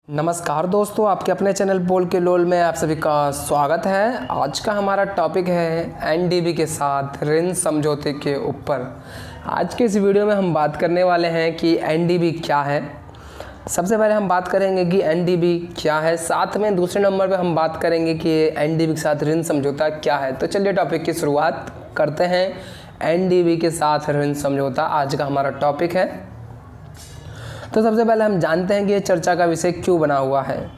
नमस्कार दोस्तों, आपके अपने चैनल बोल के लोल में आप सभी का स्वागत है। आज का हमारा टॉपिक है एनडीबी के साथ ऋण समझौते के ऊपर। आज के इस वीडियो में हम बात करने वाले हैं कि एनडीबी क्या है। सबसे पहले हम बात करेंगे कि एनडीबी क्या है, साथ में दूसरे नंबर पे हम बात करेंगे कि एनडीबी के साथ ऋण समझौता क्या है। तो चलिए टॉपिक की शुरुआत करते हैं। एनडीबी के साथ ऋण समझौता आज का हमारा टॉपिक है। तो सबसे पहले हम जानते हैं कि ये चर्चा का विषय क्यों बना हुआ है।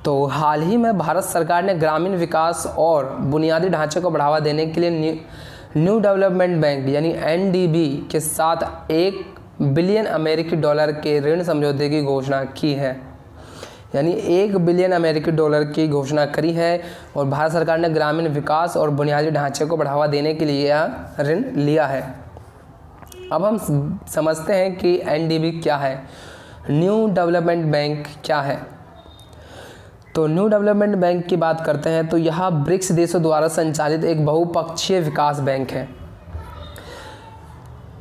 तो हाल ही में भारत सरकार ने ग्रामीण विकास और बुनियादी ढांचे को बढ़ावा देने के लिए न्यू डेवलपमेंट बैंक यानी एनडीबी के साथ 1 बिलियन अमेरिकी डॉलर के ऋण समझौते की घोषणा की है। यानी 1 बिलियन अमेरिकी डॉलर की घोषणा करी है और भारत सरकार ने ग्रामीण विकास और बुनियादी ढांचे को बढ़ावा देने के लिए यह ऋण लिया है। अब हम समझते हैं कि एनडीबी क्या है, न्यू डेवलपमेंट बैंक क्या है। तो न्यू डेवलपमेंट बैंक की बात करते हैं तो यह ब्रिक्स देशों द्वारा संचालित एक बहुपक्षीय विकास बैंक है।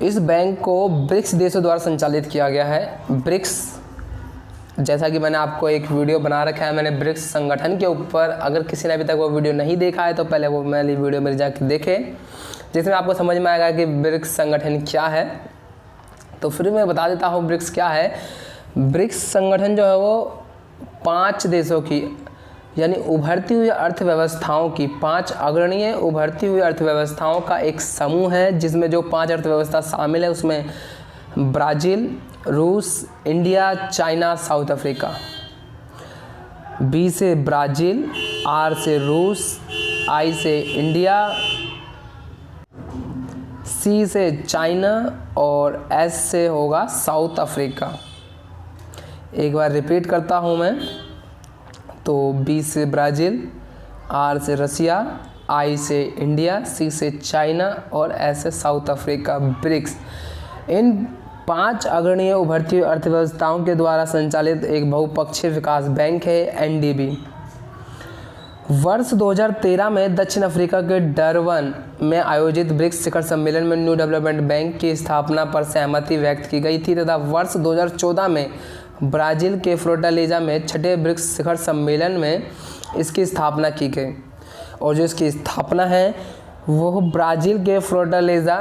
इस बैंक को ब्रिक्स देशों द्वारा संचालित किया गया है। ब्रिक्स, जैसा कि मैंने आपको एक वीडियो बना रखा है, मैंने ब्रिक्स संगठन के ऊपर, अगर किसी ने अभी तक वो वीडियो नहीं देखा है तो पहले वो मेरी वीडियो मेरे जाके देखें, जिसमें आपको समझ में आएगा कि ब्रिक्स संगठन क्या है। तो फिर मैं बता देता हूँ ब्रिक्स क्या है। ब्रिक्स संगठन जो है वो 5 देशों की यानी उभरती हुई अर्थव्यवस्थाओं की 5 अग्रणीय उभरती हुई अर्थव्यवस्थाओं का एक समूह है, जिसमें जो 5 अर्थव्यवस्था शामिल है उसमें ब्राज़ील, रूस, India, China, South Africa. B से ब्राज़ील, आर से रूस, आई से इंडिया, सी से चाइना और एस से होगा साउथ अफ्रीका। एक बार रिपीट करता हूँ मैं। तो बी से ब्राज़ील, आर से रसिया, आई से इंडिया, सी से चाइना और एस से साउथ अफ्रीका। ब्रिक्स इन 5 अग्रणीय उभरती हुई अर्थव्यवस्थाओं के द्वारा संचालित एक बहुपक्षीय विकास बैंक है एनडीबी। वर्ष 2013 में दक्षिण अफ्रीका के डरबन में आयोजित ब्रिक्स शिखर सम्मेलन में न्यू डेवलपमेंट बैंक की स्थापना पर सहमति व्यक्त की गई थी तथा वर्ष 2014 में ब्राज़ील के फोर्टालेजा में छठे ब्रिक्स शिखर सम्मेलन में इसकी स्थापना की गई। और जो इसकी स्थापना है वो ब्राज़ील के फोर्टालेजा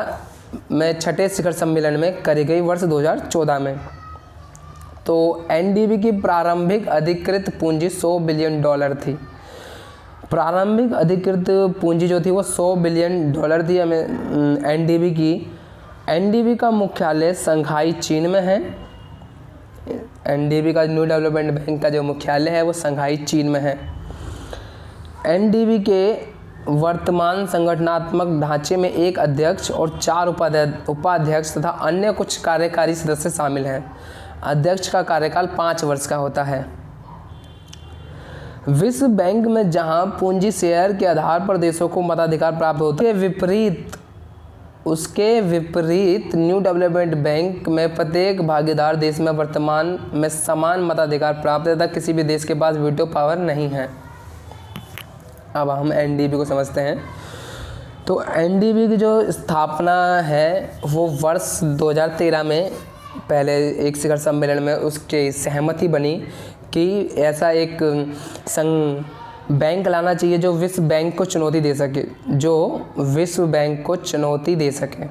में छठे शिखर सम्मेलन में करी गई वर्ष 2014 में। तो एनडीबी की प्रारंभिक अधिकृत पूंजी $100 बिलियन थी। प्रारंभिक अधिकृत पूंजी जो थी वो $100 बिलियन थी एनडीबी की। एनडीबी का मुख्यालय शंघाई, चीन में है। एनडीबी का न्यू डेवलपमेंट बैंक का जो मुख्यालय है वो शंघाई, चीन में है। एनडीबी के वर्तमान संगठनात्मक ढांचे में 1 अध्यक्ष और 4 उपाध्यक्ष तथा अन्य कुछ कार्यकारी सदस्य शामिल हैं। अध्यक्ष का कार्यकाल 5 वर्ष का होता है। विश्व बैंक में जहां पूंजी शेयर के आधार पर देशों को मताधिकार प्राप्त होता है, उसके विपरीत न्यू डेवलपमेंट बैंक में प्रत्येक भागीदार देश में वर्तमान में समान मताधिकार प्राप्त है तथा किसी भी देश के पास वीटो पावर नहीं है। अब हम एनडीबी को समझते हैं। तो एनडीबी की जो स्थापना है वो वर्ष 2013 में पहले एक शिखर सम्मेलन में उसकी सहमति बनी कि ऐसा एक बैंक लाना चाहिए जो विश्व बैंक को चुनौती दे सके, जो विश्व बैंक को चुनौती दे सके।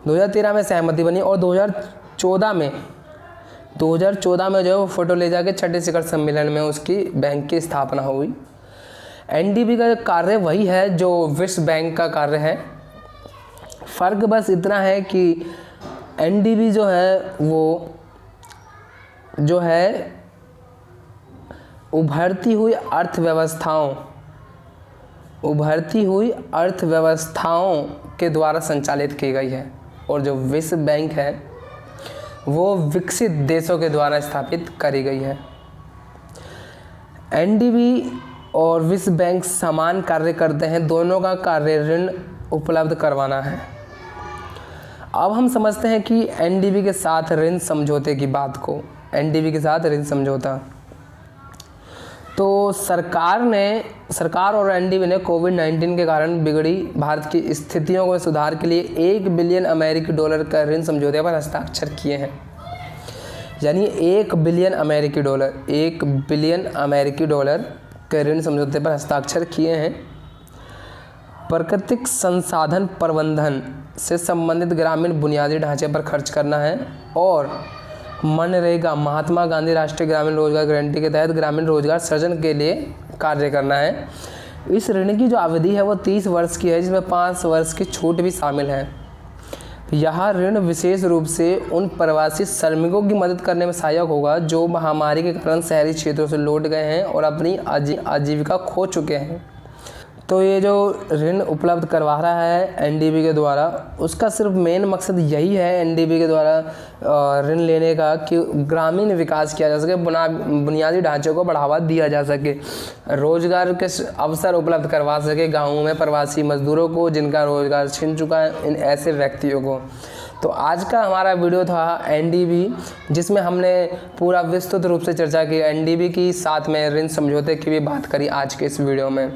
2013 में सहमति बनी और 2014 में जो है फोर्टालेजा के छठे शिखर सम्मेलन में उसकी बैंक की स्थापना हुई। एनडीबी का कार्य वही है जो विश्व बैंक का कार्य है। फ़र्क बस इतना है कि एनडीबी जो है वो जो है उभरती हुई अर्थव्यवस्थाओं के द्वारा संचालित की गई है और जो विश्व बैंक है वो विकसित देशों के द्वारा स्थापित करी गई है। एनडीबी और विश्व बैंक समान कार्य करते हैं, दोनों का कार्य ऋण उपलब्ध करवाना है। अब हम समझते हैं कि एनडीबी के साथ ऋण समझौते की बात को। एनडीबी के साथ ऋण समझौता, तो सरकार और एनडीबी ने कोविड-19 के कारण बिगड़ी भारत की स्थितियों को सुधार के लिए $1 बिलियन अमेरिकी डॉलर का ऋण समझौते पर हस्ताक्षर किए हैं। यानी 1 बिलियन अमेरिकी डॉलर, 1 बिलियन अमेरिकी डॉलर के ऋण समझौते पर हस्ताक्षर किए हैं। प्राकृतिक संसाधन प्रबंधन से संबंधित ग्रामीण बुनियादी ढांचे पर खर्च करना है और मनरेगा महात्मा गांधी राष्ट्रीय ग्रामीण रोजगार गारंटी के तहत ग्रामीण रोजगार सृजन के लिए कार्य करना है। इस ऋण की जो अवधि है वो 30 वर्ष की है, जिसमें 5 वर्ष की छूट भी शामिल है। यह ऋण विशेष रूप से उन प्रवासी श्रमिकों की मदद करने में सहायक होगा जो महामारी के कारण शहरी क्षेत्रों से लौट गए हैं और अपनी आजीविका खो चुके हैं। तो ये जो ऋण उपलब्ध करवा रहा है एनडीबी के द्वारा, उसका सिर्फ मेन मकसद यही है एनडीबी के द्वारा ऋण लेने का कि ग्रामीण विकास किया जा सके, बुनियादी ढांचे को बढ़ावा दिया जा सके, रोजगार के अवसर उपलब्ध करवा सके गाँवों में प्रवासी मजदूरों को जिनका रोजगार छिन चुका है, इन ऐसे व्यक्तियों को। तो आज का हमारा वीडियो था एनडीबी, जिसमें हमने पूरा विस्तृत रूप से चर्चा की एनडीबी की, साथ में ऋण समझौते की भी बात करी आज के इस वीडियो में।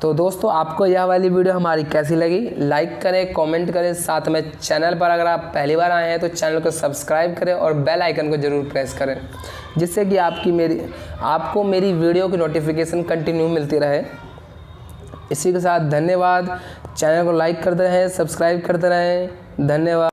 तो दोस्तों, आपको यह वाली वीडियो हमारी कैसी लगी, लाइक करें, कमेंट करें, साथ में चैनल पर अगर आप पहली बार आए हैं तो चैनल को सब्सक्राइब करें और बेल आइकन को ज़रूर प्रेस करें, जिससे कि आपको मेरी वीडियो की नोटिफिकेशन कंटिन्यू मिलती रहे। इसी के साथ धन्यवाद। चैनल को लाइक करते रहें, सब्सक्राइब करते रहें। धन्यवाद।